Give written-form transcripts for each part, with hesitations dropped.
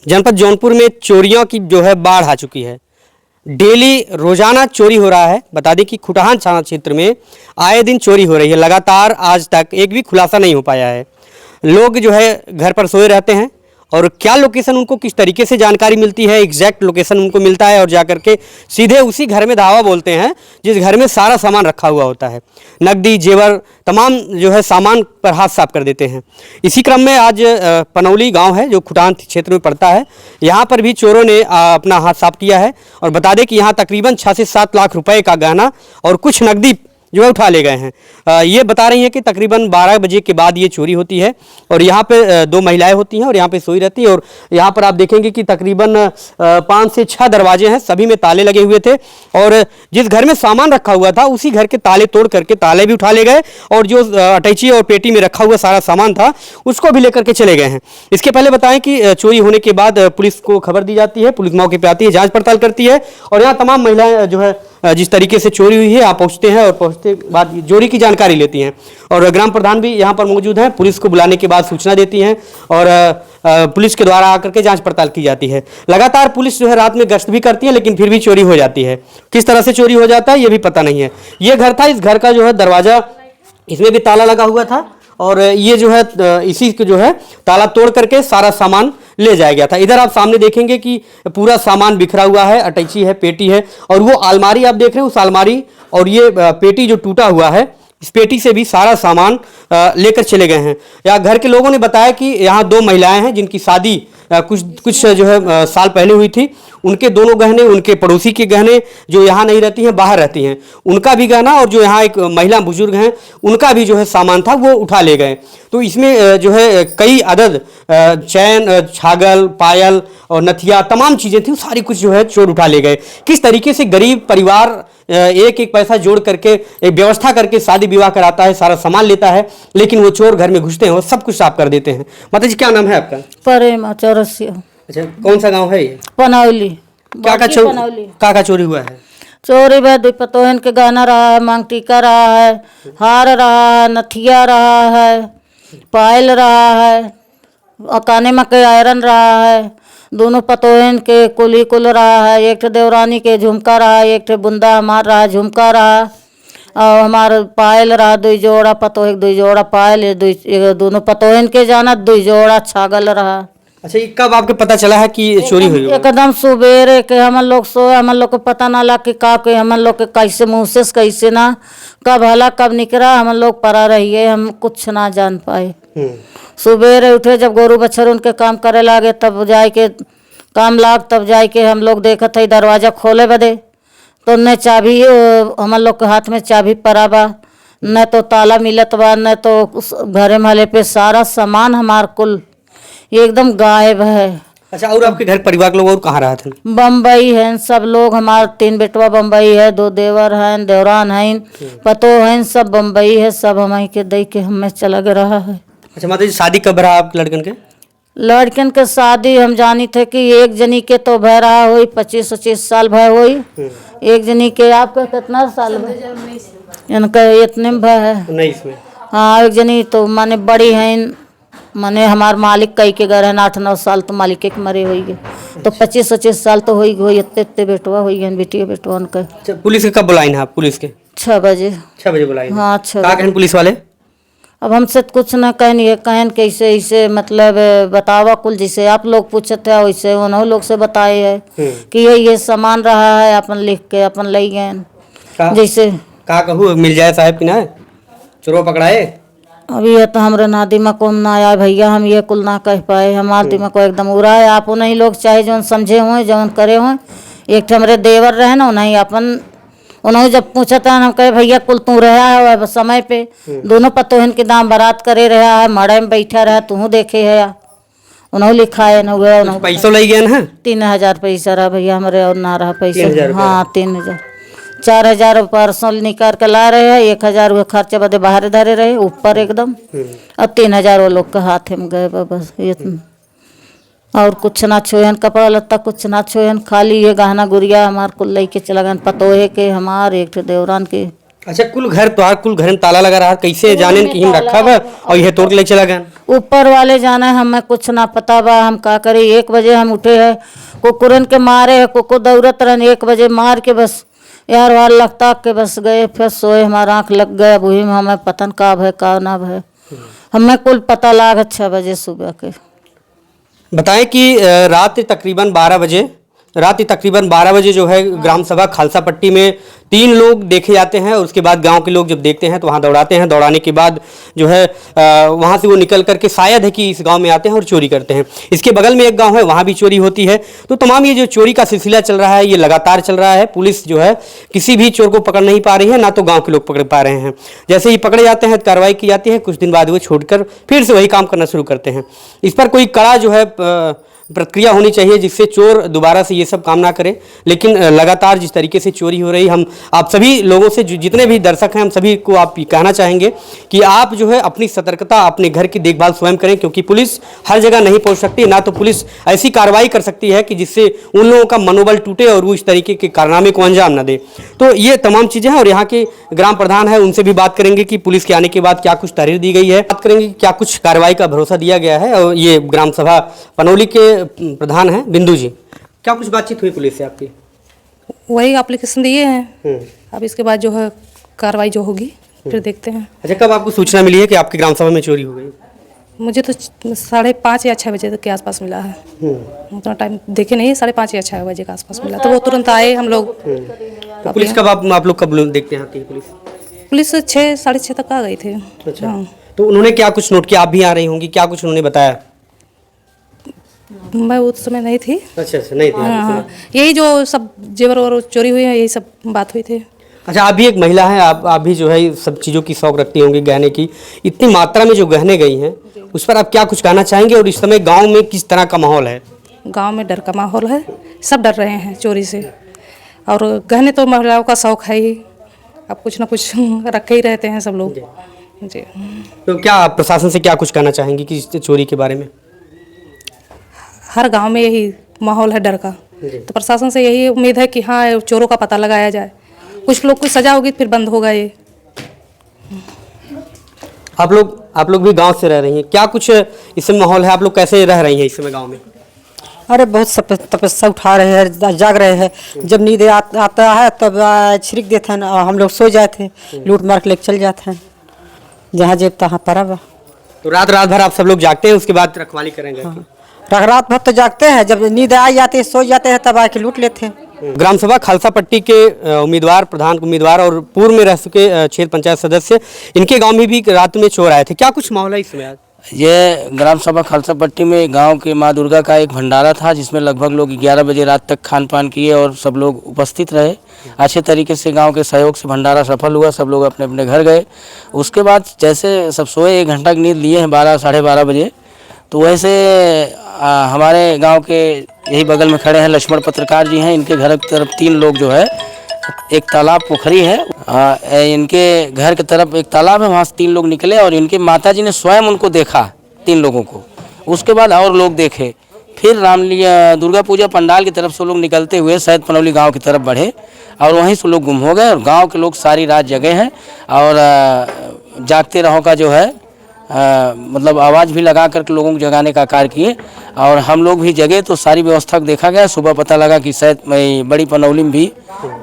जनपद जौनपुर में चोरियों की जो है बाढ़ आ चुकी है। डेली रोजाना चोरी हो रहा है। बता दें कि खुटहान थाना क्षेत्र में आए दिन चोरी हो रही है। लगातार आज तक एक भी खुलासा नहीं हो पाया है। लोग जो है घर पर सोए रहते हैं और क्या लोकेशन उनको किस तरीके से जानकारी मिलती है, एग्जैक्ट लोकेशन उनको मिलता है और जाकर के सीधे उसी घर में धावा बोलते हैं जिस घर में सारा सामान रखा हुआ होता है। नकदी, जेवर, तमाम जो है सामान पर हाथ साफ कर देते हैं। इसी क्रम में आज पनौली गांव है जो खुटान क्षेत्र में पड़ता है, यहाँ पर भी चोरों ने अपना हाथ साफ किया है। और बता दें कि यहाँ तकरीबन 6 से 7 लाख रुपए का गहना और कुछ नकदी जो है उठा ले गए हैं। ये बता रही हैं कि तकरीबन 12 बजे के बाद ये चोरी होती है और यहाँ पे 2 महिलाएं होती हैं और यहाँ पे सोई रहती है। और यहाँ पर आप देखेंगे कि तकरीबन 5 से 6 दरवाजे हैं, सभी में ताले लगे हुए थे और जिस घर में सामान रखा हुआ था उसी घर के ताले तोड़ करके ताले भी उठा ले गए और जो अटैची और पेटी में रखा हुआ सारा सामान था उसको भी लेकर के चले गए हैं। इसके पहले बताएं कि चोरी होने के बाद पुलिस को खबर दी जाती है, पुलिस मौके पर आती है, जाँच पड़ताल करती है और यहाँ तमाम महिलाएं जो है जिस तरीके से चोरी हुई है आप पहुंचते हैं और पहुंचते बाद चोरी की जानकारी लेती हैं और ग्राम प्रधान भी यहां पर मौजूद हैं। पुलिस को बुलाने के बाद सूचना देती हैं और पुलिस के द्वारा आकर के जांच पड़ताल की जाती है। लगातार पुलिस जो है रात में गश्त भी करती है लेकिन फिर भी चोरी हो जाती है। किस तरह से चोरी हो जाता है ये भी पता नहीं है। ये घर था, इस घर का जो है दरवाजा, इसमें भी ताला लगा हुआ था और ये जो है इसी को जो है ताला तोड़ करके सारा सामान ले जाया गया था। इधर आप सामने देखेंगे कि पूरा सामान बिखरा हुआ है, अटैची है, पेटी है और वो अलमारी आप देख रहे हैं, उस अलमारी और ये पेटी जो टूटा हुआ है इस पेटी से भी सारा सामान लेकर चले गए हैं। यहाँ घर के लोगों ने बताया कि यहाँ 2 महिलाएं हैं जिनकी शादी कुछ जो है साल पहले हुई थी। उनके दोनों गहने, उनके पड़ोसी के गहने जो यहाँ नहीं रहती हैं बाहर रहती हैं, उनका भी गहना और जो यहाँ एक महिला बुजुर्ग हैं उनका भी जो है सामान था वो उठा ले गए। तो इसमें जो है कई अदद चैन, छागल, पायल और नथिया तमाम चीज़ें थी, सारी कुछ जो है चोर उठा ले गए। किस तरीके से गरीब परिवार एक एक पैसा जोड़ करके एक व्यवस्था करके शादी विवाह कराता है, सारा सामान लेता है, लेकिन वो चोर घर में घुसते हैं और सब कुछ साफ कर देते हैं। माता जी क्या नाम है आपका? प्रेमा चौरसिया। अच्छा, कौन सा गांव है ये? पनौली। क्या चोरी हुआ है? चोरी में 2 पतोहन के गहना रहा है, मांग टीका रहा है, हार रहा है, नथिया रहा है, पायल रहा है, काने में के आयरन रहा है, दोनों पतोहन के कुली कुल रहा है, एक देवरानी के झुमका रहा है, एक बुंदा हमार रहा झुमका रहा और हमारा पायल रहा 2 जोड़ा पतोह, 2 जोड़ा पायल, दोनों पतोहन के जाना 2 जोड़ा छागल रहा। अच्छा, ये कब आपको पता चला है कि चोरी हुई? एकदम सुबेरे के हम लोग सोए, हम लोग को पता ना लगा कि का के हम लोग के कैसे मुँह से कैसे ना कब हला कब निकला, हम लोग पड़ा रहिए, हम कुछ ना जान पाए। सुबेरे उठे जब गोरू बच्छर उनके काम करे लागे तब जाए के काम लाग, तब जाए के हम लोग देखा था दरवाजा खोले बदे तो न चाबी हम लोग के हाथ में चाबी पड़ा बा, न तो ताला मिलत बा, न तो घरे महले पे सारा सामान हमार कुल एकदम गायब है। अच्छा, और आपके घर परिवार के लोग और कहाँ रहे थे? बम्बई हैं सब लोग, हमारे 3 बेटवा बम्बई है, 2 देवर हैं, देवरान हैं, पतो हैं, सब बम्बई है, सब हमारे के दई के हमें चला गया रहा है। अच्छा माता जी, शादी कब रहा आप लड़कन के? लड़कन के शादी हम जानी थे कि एक जनी के तो भय रहा हुई 25-25 साल भय हुई, एक जनी के आपका कितना साल इनका इतने में भय है 19 में। हाँ, एक जनी तो माने बड़ी हैं, माने हमार मालिक कई के घर है 8-9 साल तो मालिक के मरे हुई गए तो 25-25 साल तो हुई गई, इतने बेटवा हुई गए, बेटिया बेटवा उनका। अच्छा, पुलिस के कब बुलाई आप? पुलिस के 6 बजे। 6 बजे बुलाई? हाँ 6 क्या कहें पुलिस वाले? अब हमसे कुछ ना कहनी है, कहन कैसे ऐसे मतलब बतावा कुल जैसे आप लोग पूछते हैं वैसे उन्होंने लोग से बताए है कि ये सामान रहा है, अपन लिख के अपन ले गए जैसे का कहूँ मिल जाए साहब कि ना चोरों पकड़ाए। अभी ये तो हमारे ना दिमाग को ना आया भैया, हम ये कुल ना कह पाए, हमारे दिमाग को एकदम उड़ा है। आप उन्हीं लोग चाहे जो समझे हुए जो करे हुए, एक हमारे देवर रहे ना उन्हीं अपन उन्होंने जब पूछा था हम कहे भैया कुल तू रहा है समय पे, दोनों पतोहन के दाम बारात करे रहा है, मड़े में बैठा रहा तू देखे है, उन्होंने लिखा है ना पैसा ले गए ना 3000 पैसा रहा भैया हमारे और ना रहा पैसा। हाँ 3000, 4000 परसों निकाल के ला रहे हैं, 1000 वो खर्चे बदे बाहर धरे रहे ऊपर एकदम, और 3000 वो लोग के हाथ में गए बस इतना, और कुछ ना छोयन, कपड़ा लत्ता कुछ ना छोयन, खाली ये गहना गुड़िया हमार कुल लेके चला गए पतोहे के हमार एक देवरान के। अच्छा, कुल घर में ताला लगा रहा, कैसे जाने कि हम रखा बा और यह तोड़ के ले चला गया? ऊपर वाले जाने, हमें कुछ ना पता बा। हम का करे, 1 बजे हम उठे हैं, कुकुरन के मारे है, कुकुर दौड़त रहन, 1 बजे मार के बस यार वार लगता के बस गए, फिर सोए, हमारा आँख लग गया। वही में हमें पतन का भय का ना भय, हमें कुल पता लाग 6 बजे सुबह के। बताएं कि रात तकरीबन 12 बजे जो है ग्राम सभा खालसा पट्टी में 3 लोग देखे जाते हैं, और उसके बाद गांव के लोग जब देखते हैं तो वहां दौड़ाते हैं। दौड़ाने के बाद जो है वहां से वो निकल करके शायद है कि इस गांव में आते हैं और चोरी करते हैं। इसके बगल में एक गांव है, वहां भी चोरी होती है। तो तमाम ये जो चोरी का सिलसिला चल रहा है, ये लगातार चल रहा है। पुलिस जो है किसी भी चोर को पकड़ नहीं पा रही है, ना तो गाँव के लोग पकड़ पा रहे हैं। जैसे ही पकड़े जाते हैं, कार्रवाई की जाती है, कुछ दिन बाद वो छोड़कर फिर से वही काम करना शुरू करते हैं। इस पर कोई कड़ा जो है प्रक्रिया होनी चाहिए, जिससे चोर दोबारा से ये सब काम ना करे। लेकिन लगातार जिस तरीके से चोरी हो रही, हम आप सभी लोगों से, जितने भी दर्शक हैं, हम सभी को आप कहना चाहेंगे कि आप जो है अपनी सतर्कता, अपने घर की देखभाल स्वयं करें, क्योंकि पुलिस हर जगह नहीं पहुंच सकती। ना तो पुलिस ऐसी कार्रवाई कर सकती है कि जिससे उन लोगों का मनोबल टूटे और वो इस तरीके के कारनामे को अंजाम न दे। तो ये तमाम चीज़ें हैं, और यहाँ के ग्राम प्रधान है, उनसे भी बात करेंगे कि पुलिस के आने के बाद क्या कुछ तहरीर दी गई है, बात करेंगे क्या कुछ कार्रवाई का भरोसा दिया गया है। और ये ग्राम सभा पनौली के प्रधान हैं बिंदु जी, क्या कुछ बातचीत हुई पुलिस से आपकी? वही एप्लीकेशन दिए हैं, अब इसके बाद जो है कार्रवाई जो होगी फिर देखते हैं। अच्छा, कब आपको सूचना मिली है कि आपकी ग्राम सभा में चोरी हो गई? मुझे तो 5:30 या 6 बजे तक के आसपास मिला है। उतना टाइम देखे नहीं, 5:30 या 6 बजे के आसपास मिला, तो वो तुरंत आए हम लोग। तो पुलिस कब आप लोग कब देखते हैं आती है पुलिस 6 साढ़े 6 तक आ गई थे। अच्छा, तो उन्होंने क्या कुछ नोट किया? आप भी आ रही होंगी, क्या कुछ उन्होंने बताया? मैं उस समय नहीं थी। अच्छा, नहीं थी। हाँ, यही जो सब जेवर और चोरी हुई है, यही सब बात हुई थी। अच्छा, आप भी एक महिला हैं, आप भी जो है सब चीज़ों की शौक रखती होंगी, गहने की। इतनी मात्रा में जो गहने गई हैं, उस पर आप क्या कुछ कहना चाहेंगे? और इस समय गांव में किस तरह का माहौल है? गांव में डर का माहौल है, सब डर रहे हैं चोरी से। और गहने तो महिलाओं का शौक है ही, अब कुछ ना कुछ रखे ही रहते हैं सब लोग जी। तो क्या प्रशासन से क्या कुछ कहना चाहेंगी कि इस चोरी के बारे में? हर गांव में यही माहौल है डर का, तो प्रशासन से यही उम्मीद है कि हाँ, चोरों का पता लगाया जाए। कुछ लोग को सजा होगी, फिर बंद होगा ये। आप लोग भी गांव से रह रही हैं, क्या कुछ इस समय माहौल है? आप लोग कैसे रह रही हैं इस समय गांव में? अरे बहुत तपस्या उठा रहे हैं, जाग रहे हैं। जब नींद आता है तब छिड़क देते हैं, हम लोग सो जाते हैं, लूट मार के लेके चल जाते हैं, जहाँ जेब तहाँ परब। तो रात भर आप सब लोग जागते हैं, उसके बाद रखवाली करेंगे? हाँ। रात भर तो जागते हैं, जब नींद आ जाती है सो जाते हैं, तब आके लूट लेते हैं। ग्राम सभा खालसा पट्टी के प्रधान उम्मीदवार और पूर्व में रह चुके क्षेत्र पंचायत सदस्य, इनके गांव में भी रात में चोर आए थे, क्या कुछ माहौल है इसमें? ये ग्राम सभा खालसा पट्टी में गांव के माँ दुर्गा का एक भंडारा था, जिसमें लगभग लोग 11 बजे रात तक खान पान किए और सब लोग उपस्थित रहे। अच्छे तरीके से गांव के सहयोग से भंडारा सफल हुआ, सब लोग अपने अपने घर गए। उसके बाद जैसे सब सोए, 1 घंटा की नींद लिए हैं 12 साढ़े 12 बजे, तो वैसे हमारे गांव के यही बगल में खड़े हैं लक्ष्मण पत्रकार जी हैं, इनके घर की तरफ 3 लोग जो है, एक तालाब पोखरी है, इनके घर की तरफ एक तालाब है, वहाँ से 3 लोग निकले और इनके माताजी ने स्वयं उनको देखा, 3 लोगों को। उसके बाद और लोग देखे, फिर रामलीला दुर्गा पूजा पंडाल की तरफ से लोग निकलते हुए शायद पनौली गांव की तरफ बढ़े और वहीं से लोग गुम हो गए। और गांव के लोग सारी रात जगे हैं और जागते रहो का जो है मतलब आवाज़ भी लगा करके लोगों को जगाने का कार्य किए। और हम लोग भी जगे तो सारी व्यवस्था को देखा गया। सुबह पता लगा कि शायद बड़ी पनौली में भी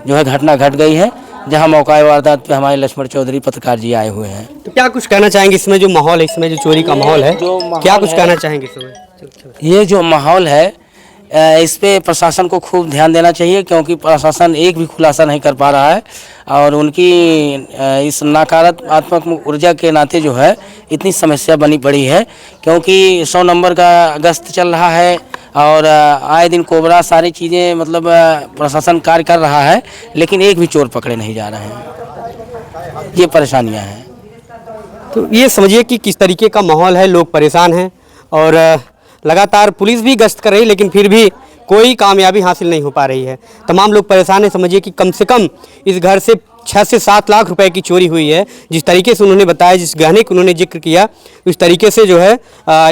जो है घटना घट गई है, जहां मौका वारदात पे हमारे लक्ष्मण चौधरी पत्रकार जी आए हुए हैं। तो क्या कुछ कहना चाहेंगे इसमें जो माहौल है, इसमें जो चोरी का माहौल है, क्या कुछ कहना चाहेंगे इसमें? ये जो माहौल है, इस पे प्रशासन को खूब ध्यान देना चाहिए, क्योंकि प्रशासन एक भी खुलासा नहीं कर पा रहा है और उनकी इस नकारात्मक ऊर्जा के नाते जो है इतनी समस्या बनी पड़ी है। क्योंकि 100 नंबर का गश्त चल रहा है और आए दिन कोबरा सारी चीज़ें मतलब प्रशासन कार्य कर रहा है, लेकिन एक भी चोर पकड़े नहीं जा रहे हैं। ये परेशानियां हैं। तो ये समझिए कि किस तरीके का माहौल है, लोग परेशान हैं और लगातार पुलिस भी गश्त कर रही है, लेकिन फिर भी कोई कामयाबी हासिल नहीं हो पा रही है। तमाम लोग परेशान हैं। समझिए कि कम से कम इस घर से 6 से 7 लाख रुपए की चोरी हुई है। जिस तरीके से उन्होंने बताया, जिस गहने का उन्होंने जिक्र किया, उस तरीके से जो है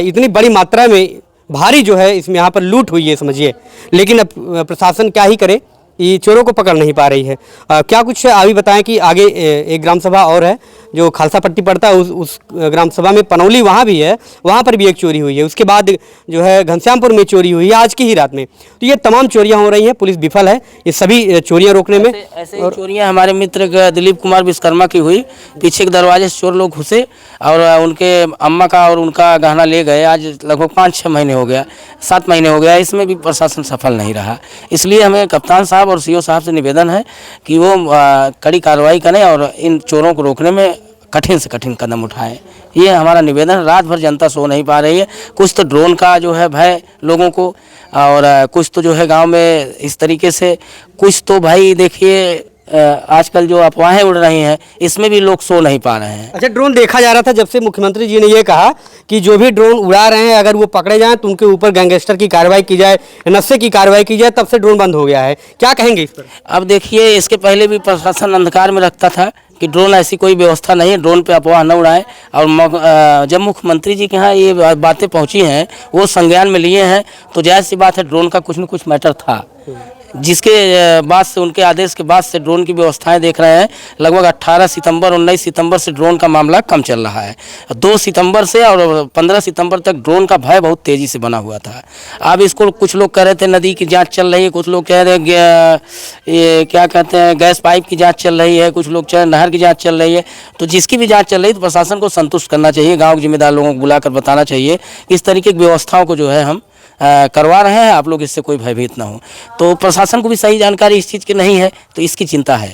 इतनी बड़ी मात्रा में भारी जो है इसमें यहाँ पर लूट हुई है, समझिए। लेकिन अब प्रशासन क्या ही करे, ये चोरों को पकड़ नहीं पा रही है। क्या कुछ अभी बताएं कि आगे एक ग्राम सभा और है जो खालसा पट्टी पड़ता है, उस ग्राम सभा में पनौली वहाँ भी है, वहाँ पर भी एक चोरी हुई है। उसके बाद जो है घनश्यामपुर में चोरी हुई है आज की ही रात में। तो ये तमाम चोरियाँ हो रही हैं, पुलिस विफल है ये सभी चोरियाँ रोकने में। ऐसे ही चोरियां हमारे मित्र दिलीप कुमार विश्वकर्मा की हुई। पीछे के दरवाजे से चोर लोग घुसे और उनके अम्मा का और उनका गहना ले गए। आज लगभग 5-6 महीने हो गया, 7 महीने हो गया, इसमें भी प्रशासन सफल नहीं रहा। इसलिए हमें कप्तान साहब और सीओ साहब से निवेदन है कि वो कड़ी कार्रवाई करें और इन चोरों को रोकने में कठिन से कठिन कदम उठाएं। ये हमारा निवेदन। रात भर जनता सो नहीं पा रही है। कुछ तो ड्रोन का जो है भय लोगों को, और कुछ तो जो है गांव में इस तरीके से, कुछ तो भाई देखिए आजकल जो अफवाहें उड़ रही हैं इसमें भी लोग सो नहीं पा रहे हैं। अच्छा, ड्रोन देखा जा रहा था जब से मुख्यमंत्री जी ने ये कहा कि जो भी ड्रोन उड़ा रहे हैं अगर वो पकड़े जाएं तो उनके ऊपर गैंगस्टर की कार्रवाई की जाए, नशे की कार्रवाई की जाए, तब से ड्रोन बंद हो गया है। क्या कहेंगे इस पर? अब देखिए, इसके पहले भी प्रशासन अंधकार में रखता था कि ड्रोन ऐसी कोई व्यवस्था नहीं है, ड्रोन पे अफवाह न उड़ाएं। और जब मुख्यमंत्री जी के यहाँ ये बातें पहुंची हैं, वो संज्ञान में लिए हैं, तो जाहिर सी बात है ड्रोन का कुछ न कुछ मैटर था, जिसके बाद से, उनके आदेश के बाद से ड्रोन की व्यवस्थाएं देख रहे हैं। लगभग 18 सितंबर 19 सितंबर से ड्रोन का मामला कम चल रहा है। 2 सितंबर से और 15 सितंबर तक ड्रोन का भय बहुत तेज़ी से बना हुआ था। अब इसको कुछ लोग कह रहे थे नदी की जांच चल रही है, कुछ लोग कह रहे हैं ये क्या कहते हैं गैस पाइप की जांच चल रही है, कुछ लोग कह रहे नहर की जाँच चल रही है। तो जिसकी भी जाँच चल रही है तो प्रशासन को संतुष्ट करना चाहिए, गाँव के जिम्मेदार लोगों को बुलाकर बताना चाहिए कि इस तरीके की व्यवस्थाओं को जो है हम करवा रहे हैं, आप लोग इससे कोई भयभीत ना हो। तो प्रशासन को भी सही जानकारी इस चीज़ की नहीं है, तो इसकी चिंता है।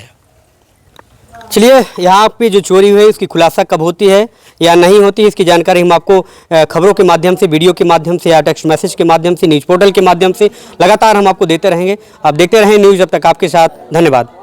चलिए, यहाँ पे जो चोरी हुई है उसकी खुलासा कब होती है या नहीं होती है, इसकी जानकारी हम आपको खबरों के माध्यम से, वीडियो के माध्यम से या टेक्स्ट मैसेज के माध्यम से, न्यूज़ पोर्टल के माध्यम से लगातार हम आपको देते रहेंगे। आप देखते रहें न्यूज़। जब तक आपके साथ, धन्यवाद।